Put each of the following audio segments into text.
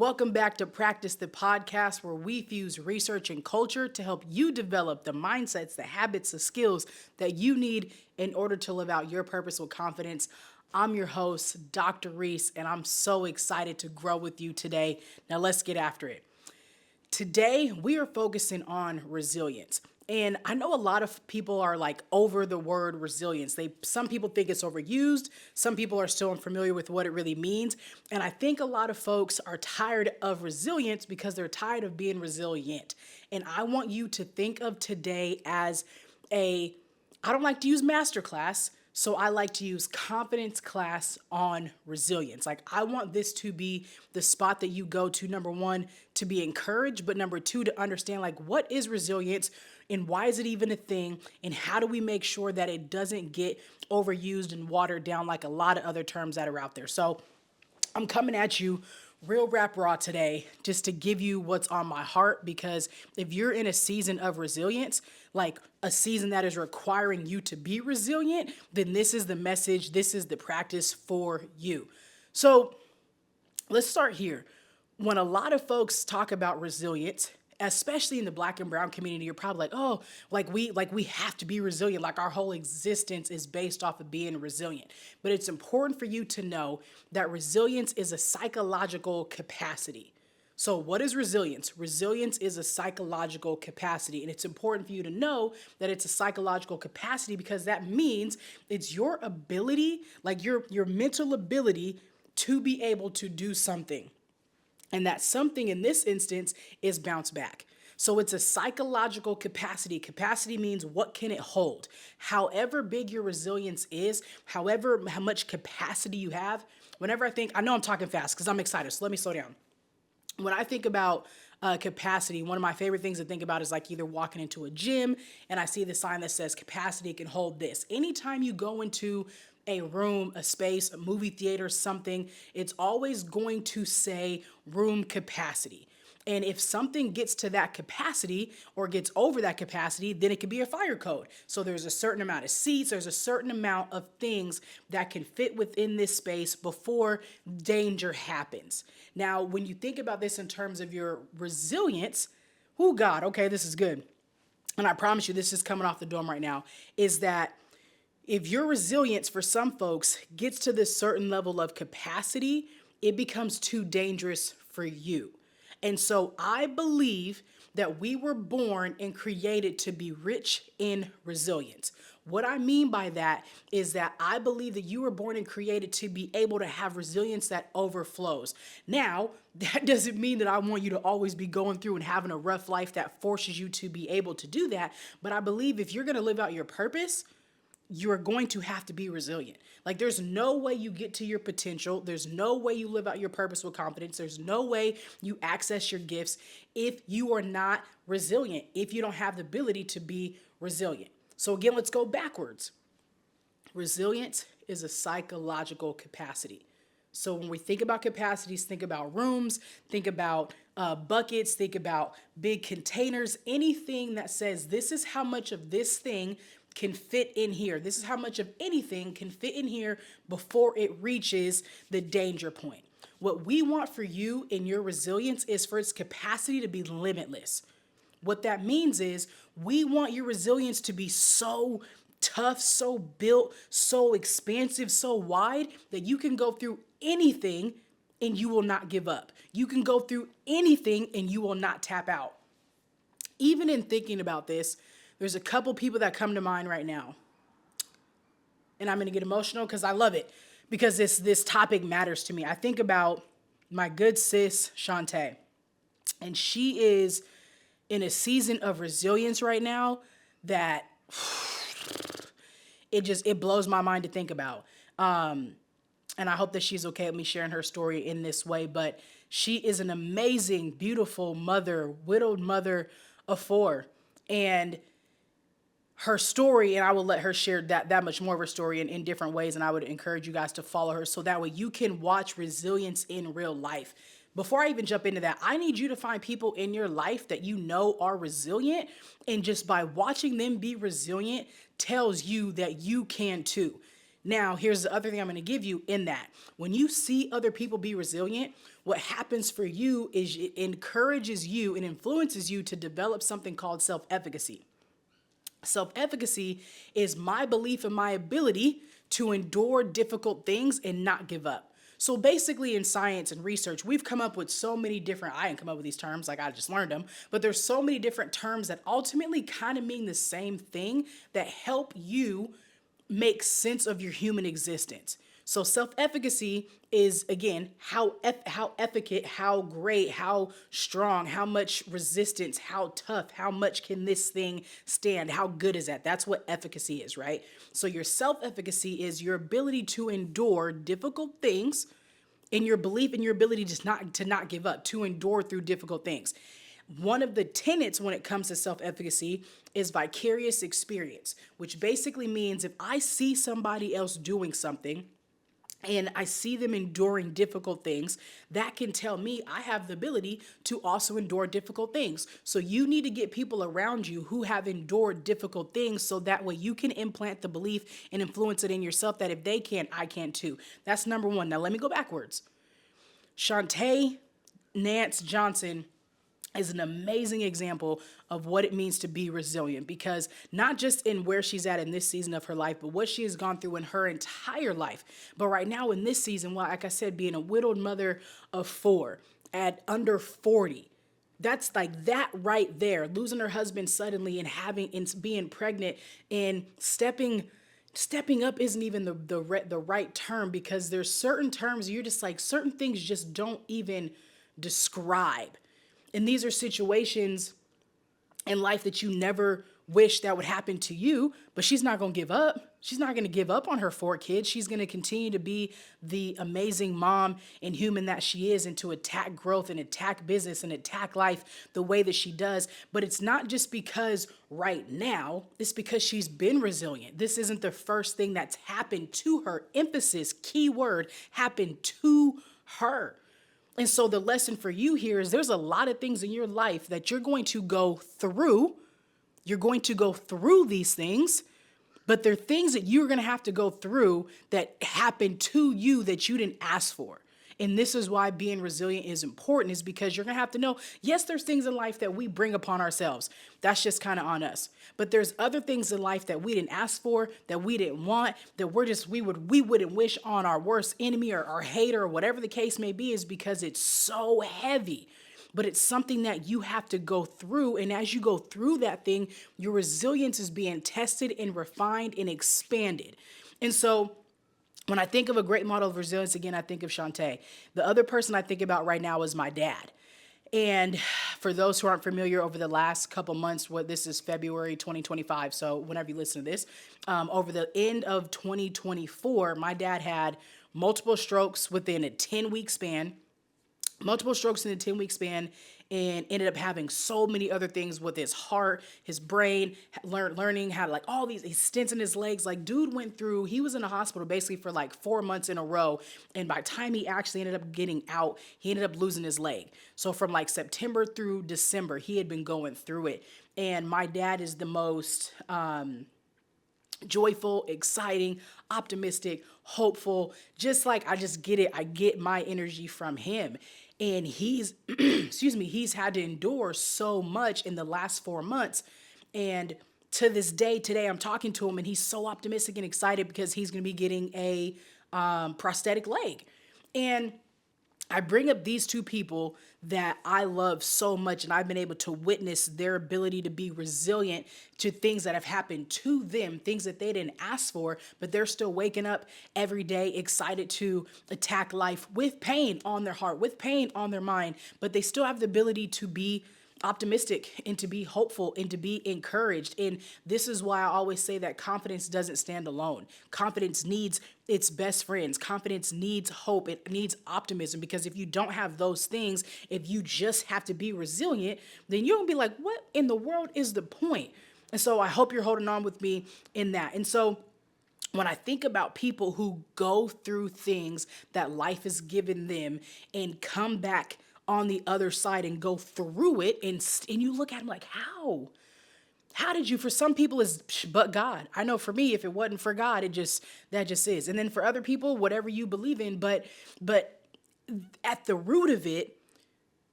Welcome back to Practice the Podcast, where we fuse research and culture to help you develop the mindsets, the habits, the skills that you need in order to live out your purpose with confidence. I'm your host, Dr. Rees, and I'm so excited to grow with you today. Now let's get after it. Today, we are focusing on resilience. And I know a lot of people are like over the word resilience. Some people think it's overused. Some people are still unfamiliar with what it really means. And I think a lot of folks are tired of resilience because they're tired of being resilient. And I want you to think of today as I don't like to use masterclass, so I like to use confidence class on resilience. Like, I want this to be the spot that you go to, number one, to be encouraged, but number two, to understand like what is resilience and why is it even a thing, and how do we make sure that it doesn't get overused and watered down like a lot of other terms that are out there. So I'm coming at you real rap raw today just to give you what's on my heart, because if you're in a season of resilience, like a season that is requiring you to be resilient, then this is the message, this is the practice for you. So let's start here. When a lot of folks talk about resilience, especially in the Black and brown community, you're probably like, oh, we have to be resilient. Like, our whole existence is based off of being resilient. But it's important for you to know that resilience is a psychological capacity. So what is resilience? Resilience is a psychological capacity. And it's important for you to know that it's a psychological capacity, because that means it's your ability, like your mental ability to be able to do something. And that something in this instance is bounce back. So it's a psychological capacity. Capacity means what can it hold? However big your resilience is, how much capacity you have, I know I'm talking fast because I'm excited, so let me slow down. When I think about capacity, one of my favorite things to think about is like either walking into a gym and I see the sign that says capacity can hold this. Anytime you go into a room, a space, a movie theater, something, it's always going to say room capacity. And if something gets to that capacity or gets over that capacity, then it could be a fire code. So there's a certain amount of seats, there's a certain amount of things that can fit within this space before danger happens. Now, when you think about this in terms of your resilience, oh God, okay, this is good. And I promise you, this is coming off the dome right now, is that if your resilience for some folks gets to this certain level of capacity, it becomes too dangerous for you. And so I believe that we were born and created to be rich in resilience. What I mean by that is that I believe that you were born and created to be able to have resilience that overflows. Now, that doesn't mean that I want you to always be going through and having a rough life that forces you to be able to do that. But I believe if you're going to live out your purpose, you're going to have to be resilient. Like, there's no way you get to your potential. There's no way you live out your purpose with confidence. There's no way you access your gifts if you are not resilient, if you don't have the ability to be resilient. So again, let's go backwards. Resilience is a psychological capacity. So when we think about capacities, think about rooms, think about buckets, think about big containers, anything that says this is how much of this thing can fit in here. This is how much of anything can fit in here before it reaches the danger point. What we want for you in your resilience is for its capacity to be limitless. What that means is we want your resilience to be so tough, so built, so expansive, so wide that you can go through anything and you will not give up. You can go through anything and you will not tap out. Even in thinking about this, there's a couple people that come to mind right now. And I'm going to get emotional because I love it, because this topic matters to me. I think about my good sis, Shantae. And she is in a season of resilience right now that it blows my mind to think about. And I hope that she's okay with me sharing her story in this way. But she is an amazing, beautiful mother, widowed mother of 4. And her story, and I will let her share that much more of her story in different ways, and I would encourage you guys to follow her so that way you can watch resilience in real life. Before I even jump into that, I need you to find people in your life that you know are resilient, and just by watching them be resilient tells you that you can too. Now, here's the other thing I'm going to give you in that. When you see other people be resilient, what happens for you is it encourages you and influences you to develop something called self-efficacy. Self-efficacy is my belief in my ability to endure difficult things and not give up. So basically in science and research, we've come up with so many different, I didn't come up with these terms, like I just learned them, but there's so many different terms that ultimately kind of mean the same thing that help you make sense of your human existence. So self-efficacy is again how efficacious, how great, how strong, how much resistance, how tough, how much can this thing stand? How good is that? That's what efficacy is, right? So your self-efficacy is your ability to endure difficult things and your belief in your ability to not give up, to endure through difficult things. One of the tenets when it comes to self-efficacy is vicarious experience, which basically means if I see somebody else doing something and I see them enduring difficult things, that can tell me I have the ability to also endure difficult things. So you need to get people around you who have endured difficult things so that way you can implant the belief and influence it in yourself that if they can, I can too. That's number one. Now let me go backwards. Shantae Nance Johnson is an amazing example of what it means to be resilient, because not just in where she's at in this season of her life, but what she has gone through in her entire life. But right now in this season, well, like I said, being a widowed mother of 4 at under 40, that's like that right there, losing her husband suddenly and having and being pregnant and stepping up isn't even the right term, because there's certain terms you're just like certain things just don't even describe. And these are situations in life that you never wish that would happen to you, but she's not going to give up. She's not going to give up on her 4 kids. She's going to continue to be the amazing mom and human that she is, and to attack growth and attack business and attack life the way that she does. But it's not just because right now, it's because she's been resilient. This isn't the first thing that's happened to her. Emphasis, key word, happened to her. And so the lesson for you here is there's a lot of things in your life that you're going to go through. You're going to go through these things, but they're things that you're going to have to go through that happen to you that you didn't ask for. And this is why being resilient is important, is because you're going to have to know, yes, there's things in life that we bring upon ourselves. That's just kind of on us. But there's other things in life that we didn't ask for, that we didn't want, that we wouldn't wish on our worst enemy or our hater or whatever the case may be, is because it's so heavy. But it's something that you have to go through. And as you go through that thing, your resilience is being tested and refined and expanded. And so when I think of a great model of resilience, again, I think of Shantae. The other person I think about right now is my dad. And for those who aren't familiar, over the last couple months, this is February 2025, so whenever you listen to this, over the end of 2024, my dad had multiple strokes within a 10-week span. Multiple strokes in a 10-week span, and ended up having so many other things with his heart, his brain, learning how to, like, all these stents in his legs. Like, dude he was in a hospital basically for like 4 months in a row. And by the time he actually ended up getting out, he ended up losing his leg. So from like September through December, he had been going through it. And my dad is the most joyful, exciting, optimistic, hopeful, just like I just get it. I get my energy from him. And he's, he's had to endure so much in the last 4 months. And to this day, today, I'm talking to him and he's so optimistic and excited because he's going to be getting a prosthetic leg. And I bring up these two people that I love so much, and I've been able to witness their ability to be resilient to things that have happened to them, things that they didn't ask for, but they're still waking up every day excited to attack life with pain on their heart, with pain on their mind, but they still have the ability to be optimistic and to be hopeful and to be encouraged. And this is why I always say that confidence doesn't stand alone. Confidence needs its best friends. Confidence needs hope. It needs optimism, because if you don't have those things, if you just have to be resilient, then you're gonna be like, what in the world is the point? And so I hope you're holding on with me in that. And so when I think about people who go through things that life has given them and come back on the other side and go through it, and you look at them like, how did you? For some people it's but God. I know for me, if it wasn't for God, that just is. And then for other people, whatever you believe in, but at the root of it,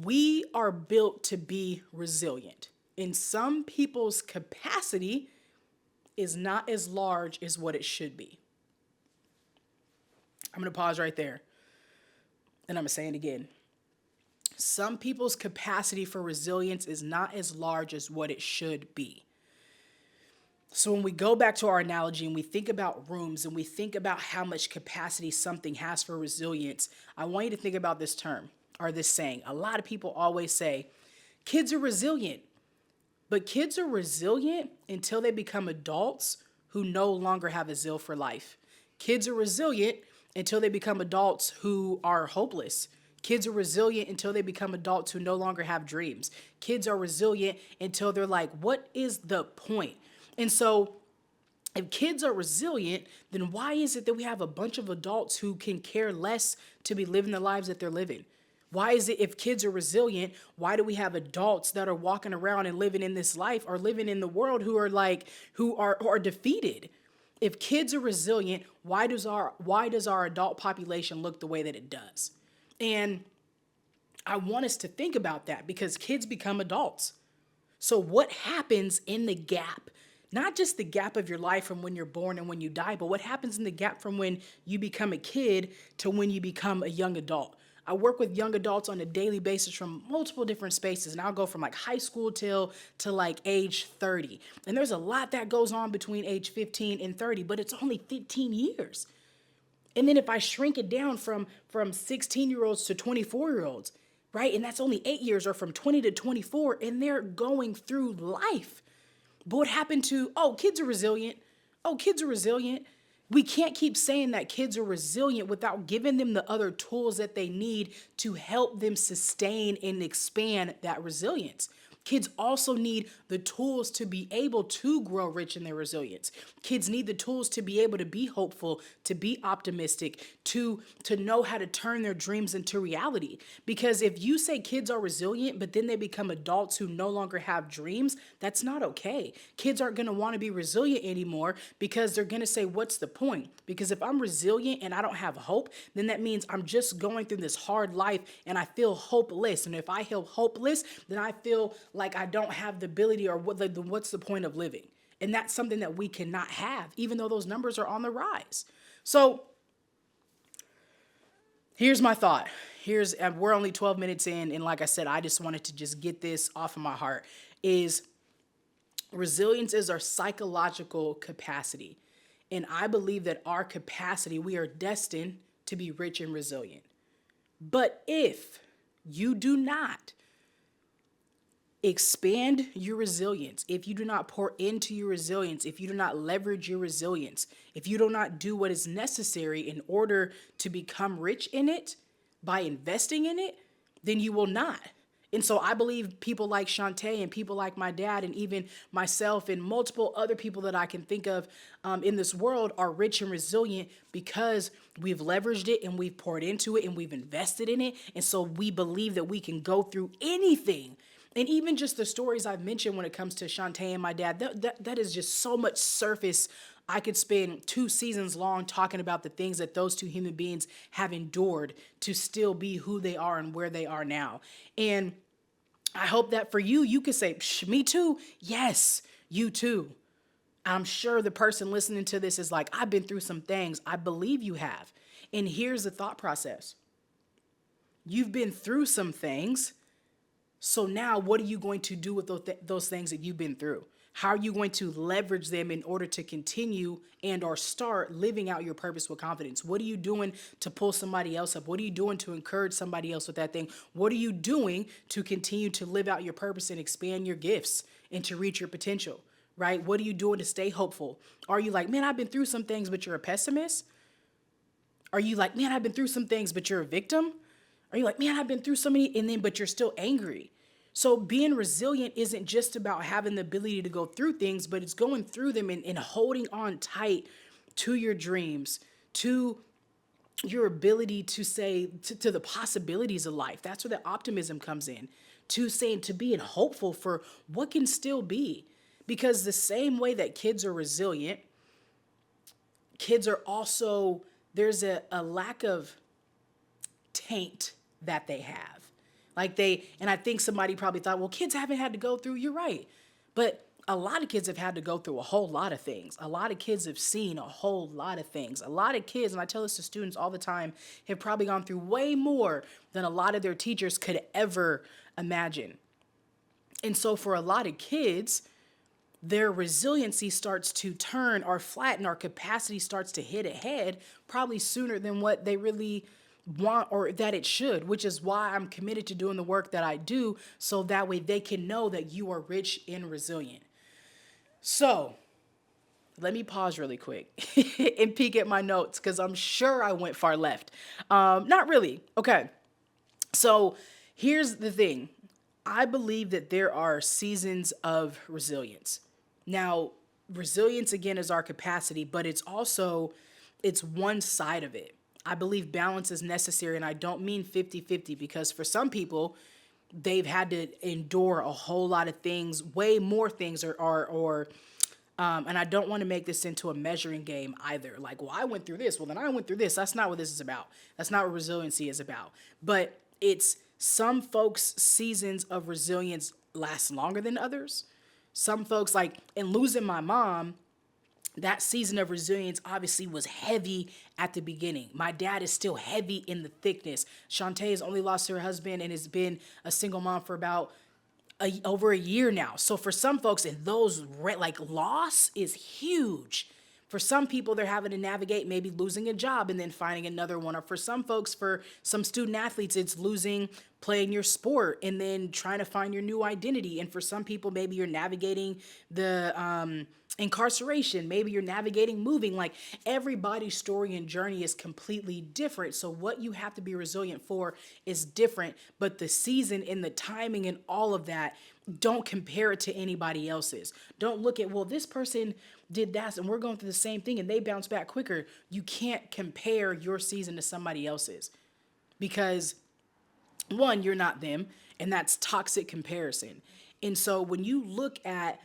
we are built to be resilient. And some people's capacity is not as large as what it should be. I'm going to pause right there. And I'm going to say it again. Some people's capacity for resilience is not as large as what it should be. So when we go back to our analogy and we think about rooms and we think about how much capacity something has for resilience, I want you to think about this term or this saying. A lot of people always say, kids are resilient. But kids are resilient until they become adults who no longer have a zeal for life. Kids are resilient until they become adults who are hopeless. Kids are resilient until they become adults who no longer have dreams. Kids are resilient until they're like, what is the point? And so if kids are resilient, then why is it that we have a bunch of adults who can care less to be living the lives that they're living? Why is it if kids are resilient, why do we have adults that are walking around and living in this life or living in the world who are defeated? If kids are resilient, why does our adult population look the way that it does? And I want us to think about that because kids become adults. So what happens in the gap? Not just the gap of your life from when you're born and when you die, but what happens in the gap from when you become a kid to when you become a young adult? I work with young adults on a daily basis from multiple different spaces, and I'll go from like high school to like age 30. And there's a lot that goes on between age 15 and 30, but it's only 15 years. And then if I shrink it down from 16-year-olds to 24-year-olds, right? And that's only 8 years, or from 20 to 24, and they're going through life. But what happened to, oh, kids are resilient. Oh, kids are resilient. We can't keep saying that kids are resilient without giving them the other tools that they need to help them sustain and expand that resilience. Kids also need the tools to be able to grow rich in their resilience. Kids need the tools to be able to be hopeful, to be optimistic, to know how to turn their dreams into reality. Because if you say kids are resilient, but then they become adults who no longer have dreams, that's not okay. Kids aren't going to want to be resilient anymore because they're going to say, what's the point? Because if I'm resilient and I don't have hope, then that means I'm just going through this hard life and I feel hopeless. And if I feel hopeless, then I feel like I don't have the ability, or what's the point of living? And that's something that we cannot have, even though those numbers are on the rise. So here's my thought. We're only 12 minutes in, and like I said, I just wanted to just get this off of my heart, is resilience is our psychological capacity. And I believe that our capacity, we are destined to be rich and resilient. But if you do not expand your resilience, if you do not pour into your resilience, if you do not leverage your resilience, if you do not do what is necessary in order to become rich in it by investing in it, then you will not. And so I believe people like Shantae and people like my dad and even myself and multiple other people that I can think of in this world are rich and resilient because we've leveraged it and we've poured into it and we've invested in it. And so we believe that we can go through anything. And even just the stories I've mentioned when it comes to Shantae and my dad, that is just so much surface. I could spend 2 seasons long talking about the things that those two human beings have endured to still be who they are and where they are now. And I hope that for you, you could say, me too. Yes, you too. I'm sure the person listening to this is like, I've been through some things. I believe you have. And here's the thought process. You've been through some things. So now what are you going to do with those things that you've been through? How are you going to leverage them in order to continue and or start living out your purpose with confidence? What are you doing to pull somebody else up? What are you doing to encourage somebody else with that thing? What are you doing to continue to live out your purpose and expand your gifts and to reach your potential, right? What are you doing to stay hopeful? Are you like, man, I've been through some things, but you're a pessimist? Are you like, man, I've been through some things, but you're a victim? Are you like, man, I've been through so many, but you're still angry? So being resilient isn't just about having the ability to go through things, but it's going through them and holding on tight to your dreams, to your ability to say, to the possibilities of life. That's where the optimism comes in, to being hopeful for what can still be. Because the same way that kids are resilient, kids are also, there's a lack of taint that they have. And I think somebody probably thought, well, kids haven't had to go through, you're right. But a lot of kids have had to go through a whole lot of things. A lot of kids have seen a whole lot of things. A lot of kids, and I tell this to students all the time, have probably gone through way more than a lot of their teachers could ever imagine. And so for a lot of kids, their resiliency starts to turn or flatten, our capacity starts to hit a head probably sooner than what they really want or that it should, which is why I'm committed to doing the work that I do, so that way they can know that you are rich and resilient. So let me pause really quick and peek at my notes because I'm sure I went far left. Not really. Okay. So here's the thing. I believe that there are seasons of resilience. Now, resilience again is our capacity, but it's one side of it. I believe balance is necessary, and I don't mean 50-50, because for some people, they've had to endure a whole lot of things, way more things, and I don't want to make this into a measuring game either. Like, well, I went through this. Well, then I went through this. That's not what this is about. That's not what resiliency is about. But it's some folks' seasons of resilience last longer than others. Some folks, like in losing my mom, that season of resilience obviously was heavy at the beginning. My dad is still heavy in the thickness. Shantae has only lost her husband and has been a single mom for about over a year now. So for some folks, and those like loss is huge. For some people, they're having to navigate maybe losing a job and then finding another one. Or for some folks, for some student athletes, it's losing playing your sport and then trying to find your new identity. And for some people, maybe you're navigating the incarceration. Maybe you're navigating moving. Like, everybody's story and journey is completely different. So what you have to be resilient for is different. But the season and the timing and all of that, don't compare it to anybody else's. Don't look at, well, this person did that and we're going through the same thing and they bounce back quicker. You can't compare your season to somebody else's, because one, you're not them, and that's toxic comparison. And so when you look at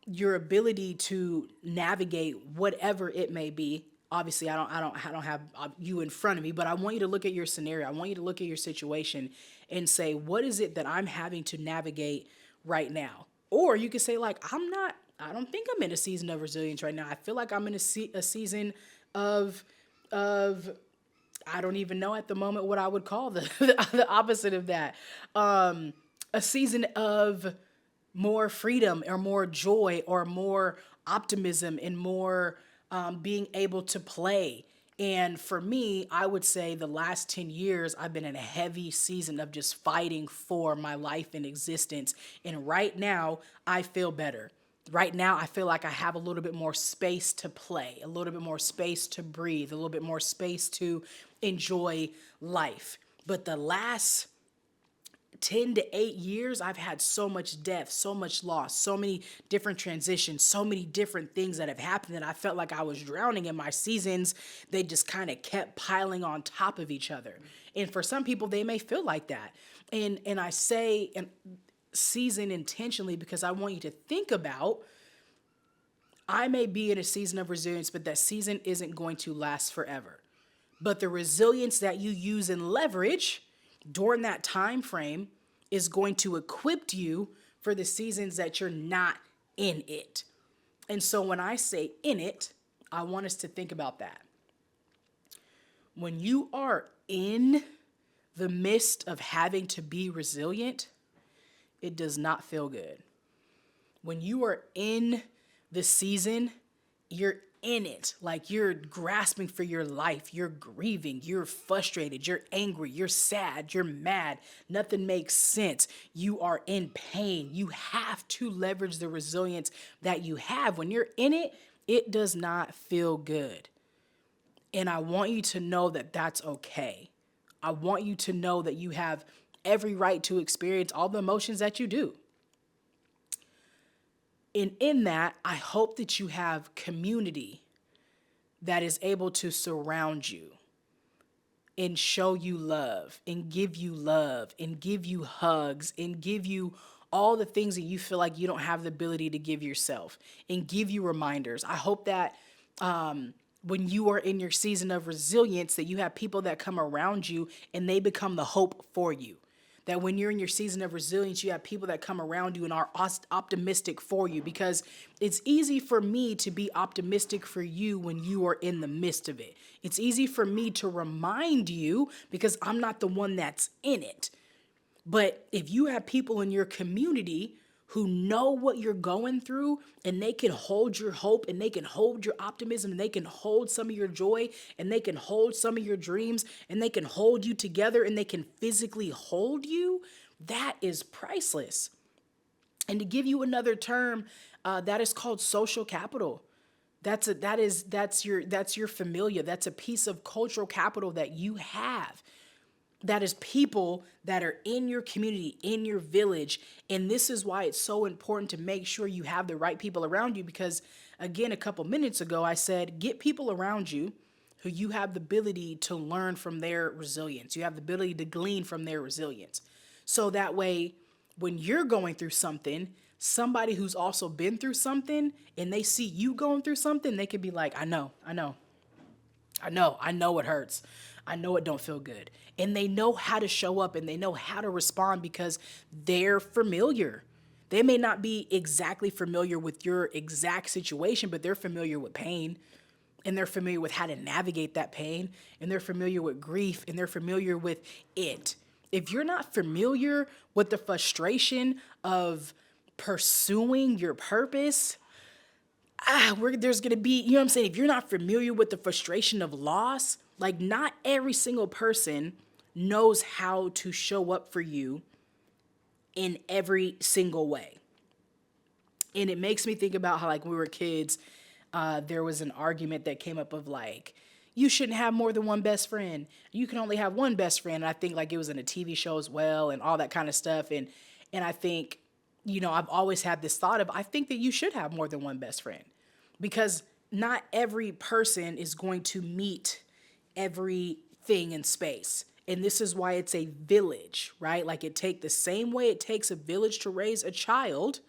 your ability to navigate whatever it may be, obviously I don't have you in front of me, but I want you to look at your scenario. I want you to look at your situation and say, what is it that I'm having to navigate right now? Or you could say, like, I don't think I'm in a season of resilience right now. I feel like I'm in a season of I don't even know at the moment what I would call the opposite of that. A season of more freedom or more joy or more optimism and more being able to play. And for me, I would say the last 10 years, I've been in a heavy season of just fighting for my life and existence. And right now, I feel better. Right now, I feel like I have a little bit more space to play, a little bit more space to breathe, a little bit more space to enjoy life. But the last 10 to 8 years, I've had so much death, so much loss, so many different transitions, so many different things that have happened that I felt like I was drowning in my seasons. They just kind of kept piling on top of each other. And for some people, they may feel like that. And I say season intentionally because I want you to think about, I may be in a season of resilience, but that season isn't going to last forever. But the resilience that you use and leverage during that time frame is going to equip you for the seasons that you're not in it. And so when I say in it, I want us to think about that. When you are in the midst of having to be resilient, it does not feel good. When you are in the season, you're in it. Like, you're grasping for your life. You're grieving. You're frustrated. You're angry. You're sad. You're mad. Nothing makes sense. You are in pain. You have to leverage the resilience that you have. When you're in it, it does not feel good. And I want you to know that that's okay. I want you to know that you have every right to experience all the emotions that you do. And in that, I hope that you have community that is able to surround you and show you love and give you hugs and give you all the things that you feel like you don't have the ability to give yourself and give you reminders. I hope that when you are in your season of resilience, that you have people that come around you and they become the hope for you. That when you're in your season of resilience, you have people that come around you and are optimistic for you, because it's easy for me to be optimistic for you when you are in the midst of it. It's easy for me to remind you because I'm not the one that's in it. But if you have people in your community who know what you're going through, and they can hold your hope, and they can hold your optimism, and they can hold some of your joy, and they can hold some of your dreams, and they can hold you together, and they can physically hold you, that is priceless. And to give you another term, that is called social capital. That's your familia. That's a piece of cultural capital that you have. That is people that are in your community, in your village. And this is why it's so important to make sure you have the right people around you. Because again, a couple minutes ago, I said, get people around you who you have the ability to learn from their resilience. You have the ability to glean from their resilience. So that way, when you're going through something, somebody who's also been through something and they see you going through something, they could be like, I know it hurts. I know it don't feel good. And they know how to show up and they know how to respond because they're familiar. They may not be exactly familiar with your exact situation, but they're familiar with pain, and they're familiar with how to navigate that pain, and they're familiar with grief, and they're familiar with it. If you're not familiar with the frustration of pursuing your purpose, there's going to be, you know what I'm saying? If you're not familiar with the frustration of loss, like not every single person knows how to show up for you in every single way. And it makes me think about how, like, when we were kids, there was an argument that came up of like, you shouldn't have more than one best friend. You can only have one best friend. And I think like it was in a TV show as well and all that kind of stuff. And I think, I've always had this thought of, I think that you should have more than one best friend, because not every person is going to meet everything in space. And this is why it's a village, right? Like the same way it takes a village to raise a child.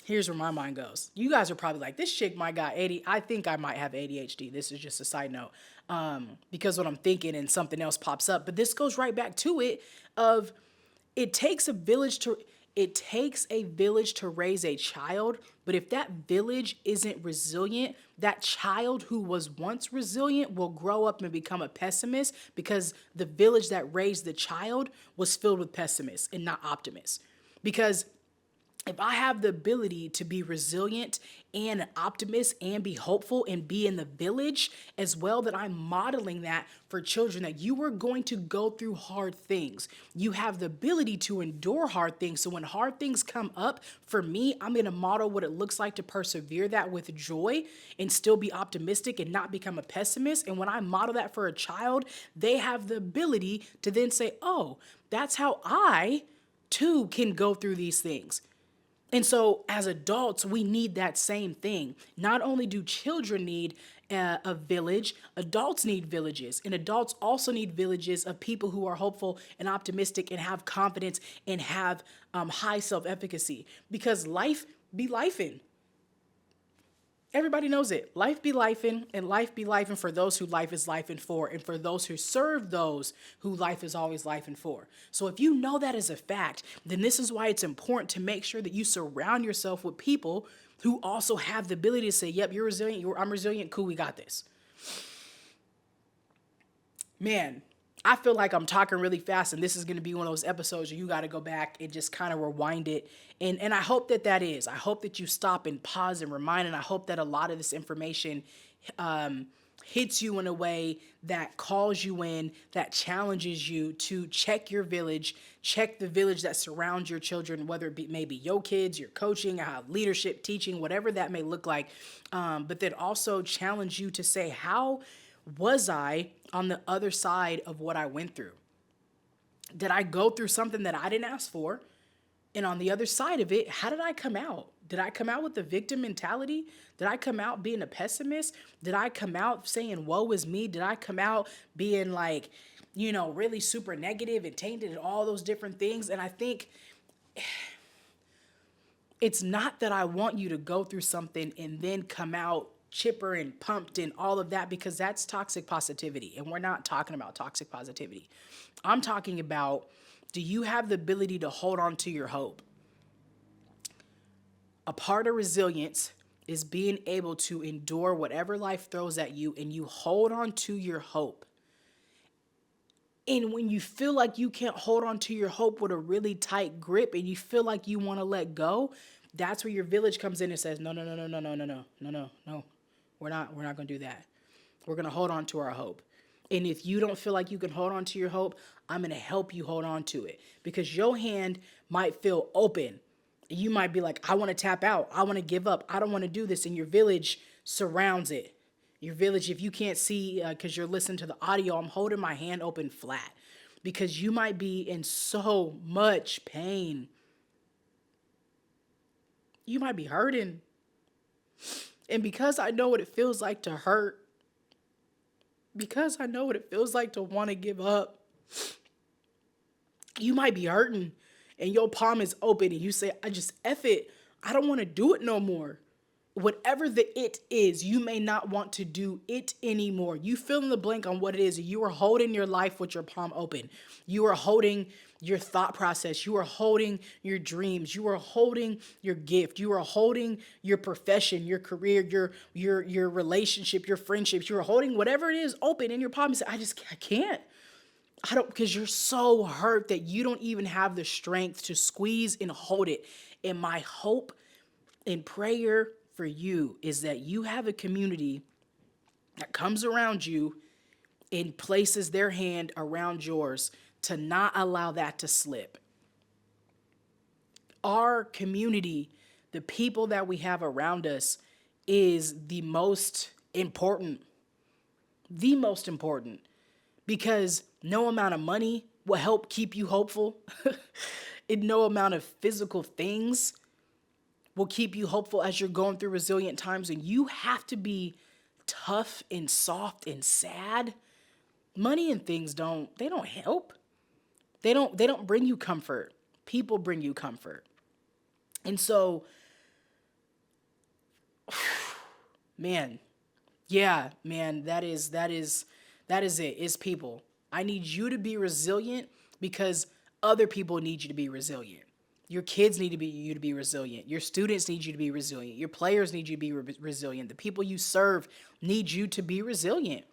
Here's where my mind goes. You guys are probably like, this chick might got 80. I think I might have ADHD. This is just a side note. Because what I'm thinking and something else pops up. But this goes right back to it of it takes a village to raise a child. But if that village isn't resilient, that child who was once resilient will grow up and become a pessimist, because the village that raised the child was filled with pessimists and not optimists. Because if I have the ability to be resilient and an optimist and be hopeful and be in the village as well, that I'm modeling that for children, that you are going to go through hard things. You have the ability to endure hard things. So when hard things come up, for me, I'm going to model what it looks like to persevere that with joy and still be optimistic and not become a pessimist. And when I model that for a child, they have the ability to then say, oh, that's how I too can go through these things. And so as adults, we need that same thing. Not only do children need a village, adults need villages. And adults also need villages of people who are hopeful and optimistic and have confidence and have high self-efficacy. Because life be lifing. Everybody knows it. Life be lifing, and life be lifing for those who life is lifing for, and for those who serve those who life is always lifing for. So if you know that as a fact, then this is why it's important to make sure that you surround yourself with people who also have the ability to say, yep, you're resilient, I'm resilient, cool, we got this. Man, I feel like I'm talking really fast, and this is going to be one of those episodes where you got to go back and just kind of rewind it. And I hope that is. I hope that you stop and pause and remind, and I hope that a lot of this information hits you in a way that calls you in, that challenges you to check your village, check the village that surrounds your children, whether it be maybe your kids, your coaching, leadership, teaching, whatever that may look like. But then also challenge you to say, how was I on the other side of what I went through? Did I go through something that I didn't ask for? And on the other side of it, how did I come out? Did I come out with the victim mentality? Did I come out being a pessimist? Did I come out saying, woe is me? Did I come out being like, really super negative and tainted and all those different things? And I think it's not that I want you to go through something and then come out chipper and pumped and all of that, because that's toxic positivity. And we're not talking about toxic positivity. I'm talking about, do you have the ability to hold on to your hope? A part of resilience is being able to endure whatever life throws at you and you hold on to your hope. And when you feel like you can't hold on to your hope with a really tight grip and you feel like you want to let go, that's where your village comes in and says, no, no, no, no, no, no, no, no, no, no, no. We're not going to do that. We're going to hold on to our hope. And if you don't feel like you can hold on to your hope, I'm going to help you hold on to it, because your hand might feel open. You might be like, I want to tap out. I want to give up. I don't want to do this. And your village surrounds it. Your village, if you can't see, because you're listening to the audio, I'm holding my hand open flat because you might be in so much pain. You might be hurting. And because I know what it feels like to hurt, because I know what it feels like to want to give up, you might be hurting and your palm is open and you say, I just F it. I don't want to do it no more. Whatever the it is, you may not want to do it anymore. You fill in the blank on what it is. You are holding your life with your palm open. You are holding your thought process. You are holding your dreams. You are holding your gift. You are holding your profession, your career, your relationship, your friendships. You are holding whatever it is open in your palm. You say, I can't. I don't, because you're so hurt that you don't even have the strength to squeeze and hold it. And my hope and prayer for you is that you have a community that comes around you and places their hand around yours to not allow that to slip. Our community, the people that we have around us, is the most important. The most important. Because no amount of money will help keep you hopeful. And no amount of physical things will keep you hopeful as you're going through resilient times. And you have to be tough and soft and sad. Money and things don't help. They don't bring you comfort. People bring you comfort. And so, man, yeah, man, that is it. It's people. I need you to be resilient because other people need you to be resilient. Your kids need you to be resilient. Your students need you to be resilient. Your players need you to be resilient. The people you serve need you to be resilient.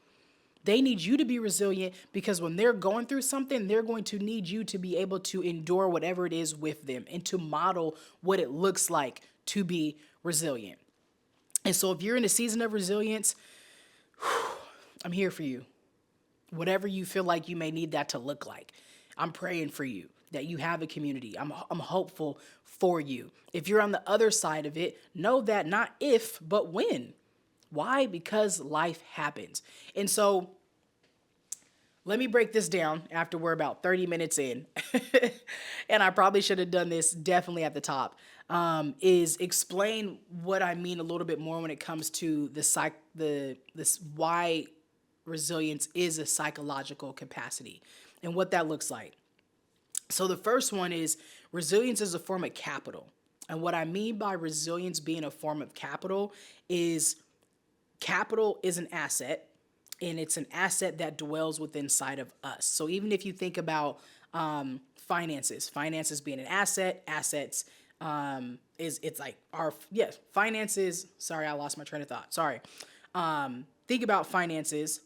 They need you to be resilient because when they're going through something, they're going to need you to be able to endure whatever it is with them and to model what it looks like to be resilient. And so if you're in a season of resilience, I'm here for you. Whatever you feel like you may need that to look like, I'm praying for you that you have a community. I'm hopeful for you. If you're on the other side of it, know that not if, but when. Why? Because life happens. And so let me break this down after we're about 30 minutes in. And I probably should have done this definitely at the top. Is explain what I mean a little bit more when it comes to this why resilience is a psychological capacity and what that looks like. So the first one is resilience is a form of capital. And what I mean by resilience being a form of capital is an asset, and it's an asset that dwells within inside of us. So even if you think about finances being an asset, assets it's like finances. Sorry, I lost my train of thought. Sorry. Think about finances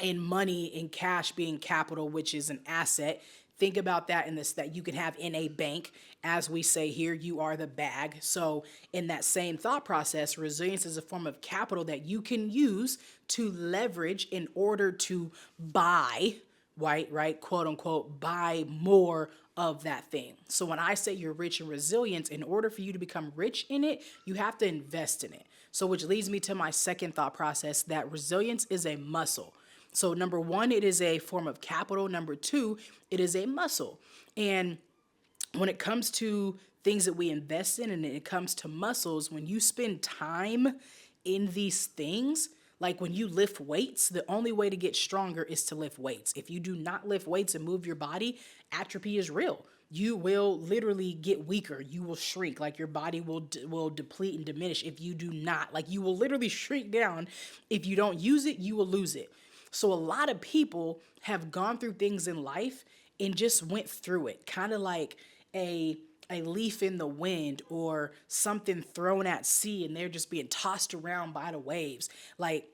and money and cash being capital, which is an asset. Think about that in this, that you can have in a bank. As we say here, you are the bag. So in that same thought process, resilience is a form of capital that you can use to leverage in order to buy, right, quote unquote, buy more of that thing. So when I say you're rich in resilience, in order for you to become rich in it, you have to invest in it. So which leads me to my second thought process, that resilience is a muscle. So number one, it is a form of capital. Number two, it is a muscle. And when it comes to things that we invest in and it comes to muscles, when you spend time in these things, Like when you lift weights, the only way to get stronger is to lift weights. If you do not lift weights and move your body, atrophy is real. You will literally get weaker. You will shrink. Like your body will deplete and diminish if you do not. Like you will literally shrink down. If you don't use it, you will lose it. So a lot of people have gone through things in life and just went through it, kind of like a leaf in the wind or something thrown at sea, and they're just being tossed around by the waves. Like,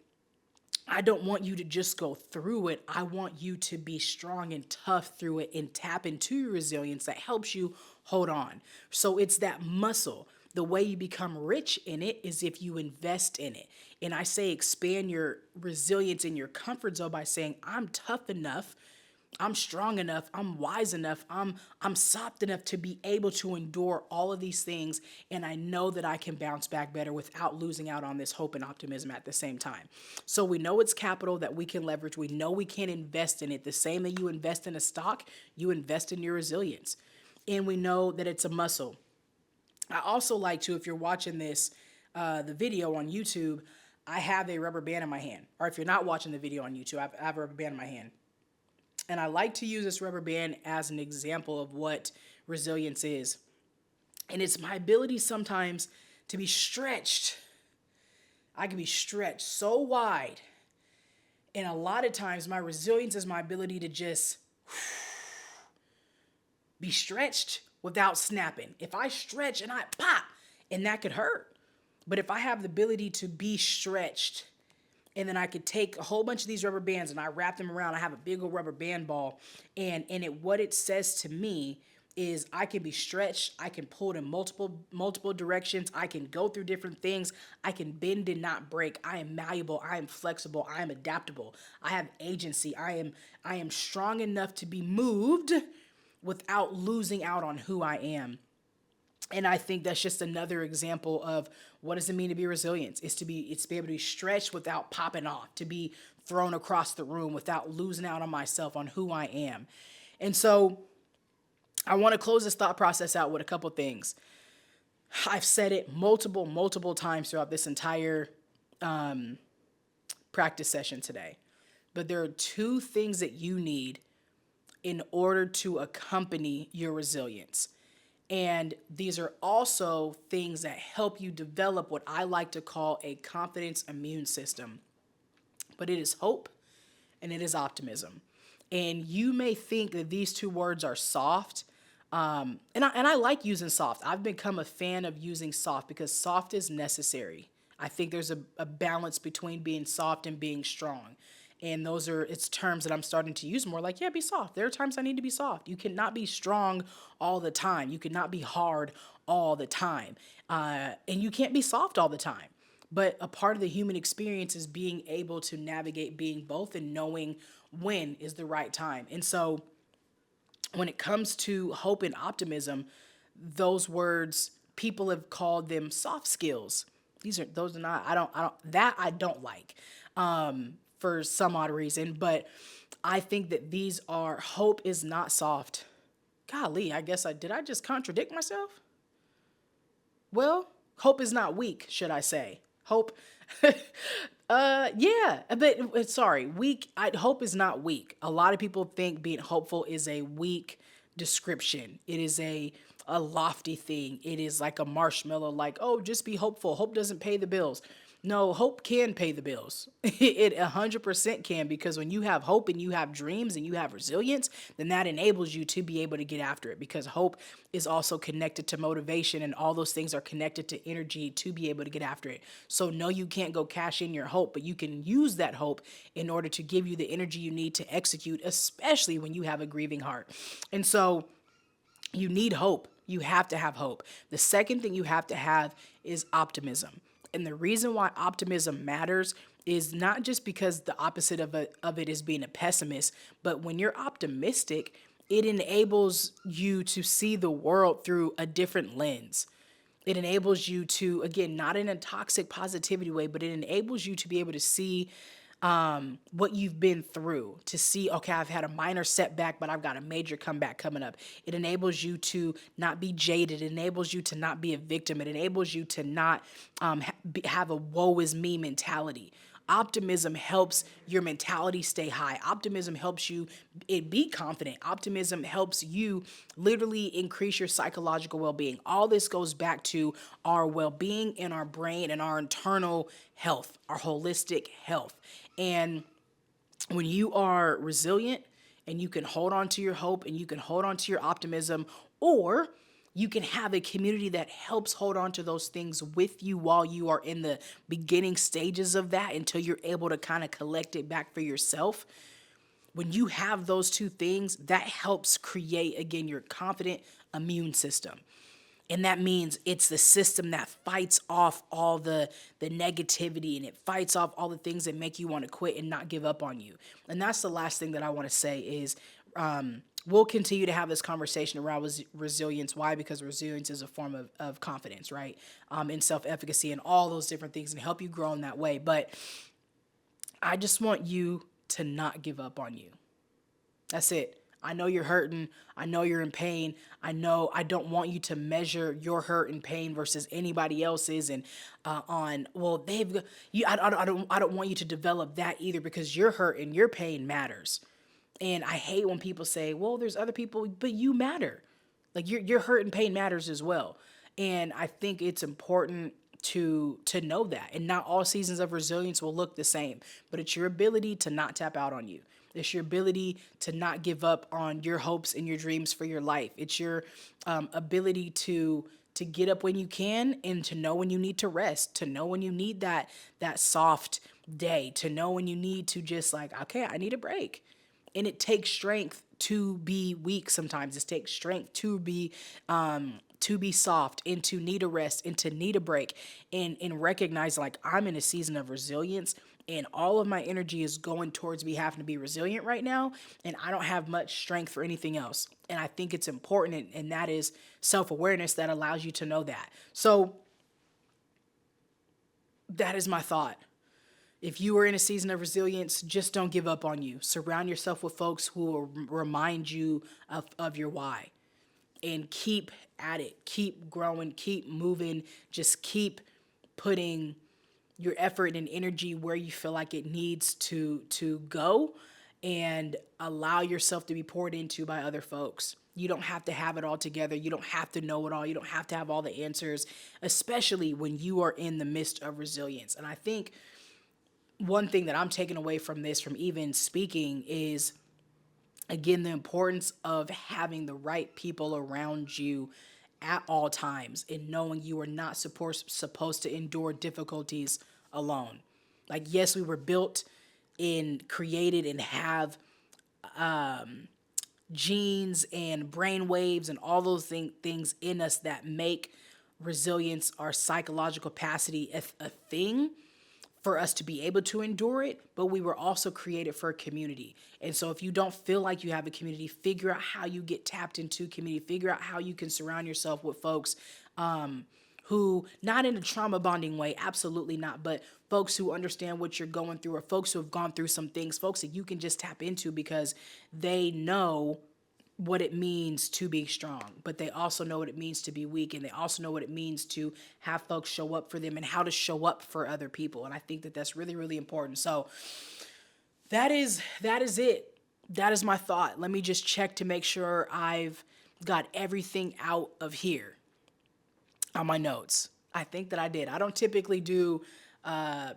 I don't want you to just go through it. I want you to be strong and tough through it and tap into your resilience that helps you hold on. So it's that muscle. The way you become rich in it is if you invest in it. And I say expand your resilience in your comfort zone by saying, I'm tough enough, I'm strong enough, I'm wise enough, I'm soft enough to be able to endure all of these things, and I know that I can bounce back better without losing out on this hope and optimism at the same time. So we know it's capital that we can leverage. We know we can invest in it. The same that you invest in a stock, you invest in your resilience. And we know that it's a muscle. I also like to, if you're watching this, the video on YouTube, I have a rubber band in my hand. Or if you're not watching the video on YouTube, I have a rubber band in my hand. And I like to use this rubber band as an example of what resilience is. And it's my ability sometimes to be stretched. I can be stretched so wide. And a lot of times my resilience is my ability to just be stretched without snapping. If I stretch and I pop, and that could hurt. But if I have the ability to be stretched, and then I could take a whole bunch of these rubber bands and I wrap them around. I have a big old rubber band ball. And what it says to me is I can be stretched. I can pull it in multiple directions. I can go through different things. I can bend and not break. I am malleable. I am flexible. I am adaptable. I have agency. I am strong enough to be moved without losing out on who I am. And I think that's just another example of what does it mean to be resilient? It's to be able to be stretched without popping off, to be thrown across the room without losing out on myself, on who I am. And so I want to close this thought process out with a couple things. I've said it multiple times throughout this entire practice session today. But there are two things that you need in order to accompany your resilience. And these are also things that help you develop what I like to call a confidence immune system. But it is hope and it is optimism. And you may think that these two words are soft. And I like using soft. I've become a fan of using soft because soft is necessary. I think there's a balance between being soft and being strong. And it's terms that I'm starting to use more, like, yeah, be soft. There are times I need to be soft. You cannot be strong all the time. You cannot be hard all the time. And you can't be soft all the time. But a part of the human experience is being able to navigate being both and knowing when is the right time. And so when it comes to hope and optimism, those words, people have called them soft skills. Those are not, I don't like. For some odd reason, but I think that hope is not soft. Golly, I guess did I just contradict myself? Well, hope is not weak, should I say. Hope, yeah, but sorry, weak, hope is not weak. A lot of people think being hopeful is a weak description. It is a lofty thing. It is like a marshmallow, like, oh, just be hopeful. Hope doesn't pay the bills. No, hope can pay the bills. It 100% can, because when you have hope and you have dreams and you have resilience, then that enables you to be able to get after it, because hope is also connected to motivation, and all those things are connected to energy to be able to get after it. So no, you can't go cash in your hope, but you can use that hope in order to give you the energy you need to execute, especially when you have a grieving heart. And so you need hope. You have to have hope. The second thing you have to have is optimism. And the reason why optimism matters is not just because the opposite of it is being a pessimist, but when you're optimistic, it enables you to see the world through a different lens. It enables you to, again, not in a toxic positivity way, but it enables you to be able to see what you've been through, to see, okay, I've had a minor setback, but I've got a major comeback coming up. It enables you to not be jaded. It enables you to not be a victim. It enables you to not have a woe is me mentality. Optimism helps your mentality stay high. Optimism helps you be confident. Optimism helps you literally increase your psychological well-being. All this goes back to our well-being and our brain and our internal health, our holistic health. And when you are resilient and you can hold on to your hope and you can hold on to your optimism, or you can have a community that helps hold on to those things with you while you are in the beginning stages of that until you're able to kind of collect it back for yourself. When you have those two things, that helps create, again, your confident immune system. And that means it's the system that fights off all the negativity, and it fights off all the things that make you want to quit and not give up on you. And that's the last thing that I want to say is we'll continue to have this conversation around resilience. Why? Because resilience is a form of confidence, right? In self-efficacy and all those different things, and help you grow in that way. But I just want you to not give up on you. That's it. I know you're hurting. I know you're in pain. I know I don't want you to measure your hurt and pain versus anybody else's. And well, I don't want you to develop that either, because your hurt and your pain matters. And I hate when people say, well, there's other people, but you matter. Like your hurt and pain matters as well. And I think it's important to know that. And not all seasons of resilience will look the same, but it's your ability to not tap out on you. It's your ability to not give up on your hopes and your dreams for your life. It's your ability to get up when you can, and to know when you need to rest, to know when you need that soft day, to know when you need to just like, okay, I need a break. And it takes strength to be weak sometimes. It takes strength to be soft, and to need a rest, and to need a break, and recognize like I'm in a season of resilience, and all of my energy is going towards me having to be resilient right now, and I don't have much strength for anything else. And I think it's important, and that is self-awareness that allows you to know that. So that is my thought. If you are in a season of resilience, just don't give up on you. Surround yourself with folks who will remind you of your why, and keep at it. Keep growing, keep moving, just keep putting your effort and energy where you feel like it needs to go, and allow yourself to be poured into by other folks. You don't have to have it all together. You don't have to know it all. You don't have to have all the answers, especially when you are in the midst of resilience. And I think one thing that I'm taking away from this, from even speaking, is again the importance of having the right people around you at all times, and knowing you are not supposed to endure difficulties alone. Like, yes, we were built and created and have genes and brain waves and all those things in us that make resilience, our psychological capacity, a thing for us to be able to endure it, but we were also created for a community. And so if you don't feel like you have a community, figure out how you get tapped into community, figure out how you can surround yourself with folks who, not in a trauma bonding way, absolutely not, but folks who understand what you're going through, or folks who have gone through some things, folks that you can just tap into because they know what it means to be strong, but they also know what it means to be weak, and they also know what it means to have folks show up for them and how to show up for other people. And I think that that's really, really important. So that is it. That is my thought. Let me just check to make sure I've got everything out of here on my notes. I think that I did. I don't typically do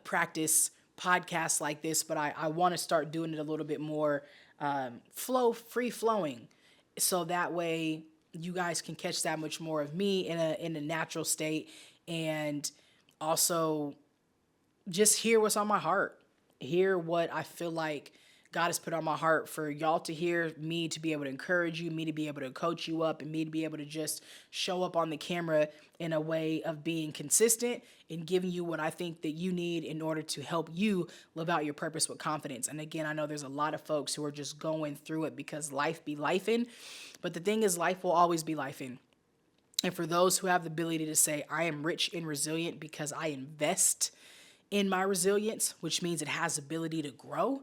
practice podcasts like this, but I want to start doing it a little bit more free flowing, so that way you guys can catch that much more of me in a natural state, and also just hear what's on my heart, hear what I feel like God has put on my heart for y'all to hear, me to be able to encourage you, me to be able to coach you up, and me to be able to just show up on the camera in a way of being consistent and giving you what I think that you need in order to help you live out your purpose with confidence. And again, I know there's a lot of folks who are just going through it because life be lifing, but the thing is, life will always be lifing. And for those who have the ability to say, I am rich and resilient because I invest in my resilience, which means it has ability to grow,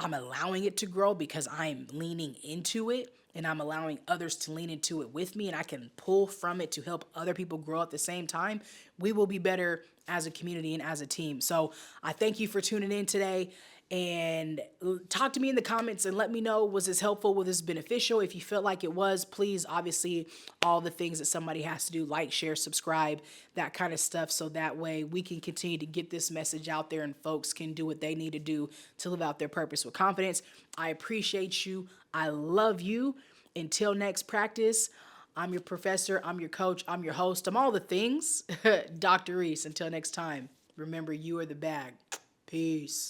I'm allowing it to grow because I'm leaning into it. and I'm allowing others to lean into it with me, and I can pull from it to help other people grow at the same time, we will be better as a community and as a team. So I thank you for tuning in today, and talk to me in the comments and let me know, was this helpful, was this beneficial? If you felt like it was, please, obviously, all the things that somebody has to do, like, share, subscribe, that kind of stuff, so that way we can continue to get this message out there and folks can do what they need to do to live out their purpose with confidence. I appreciate you. I love you. Until next practice, I'm your professor, I'm your coach, I'm your host, I'm all the things. Dr. Rees. Until next time, remember, you are the bag. Peace.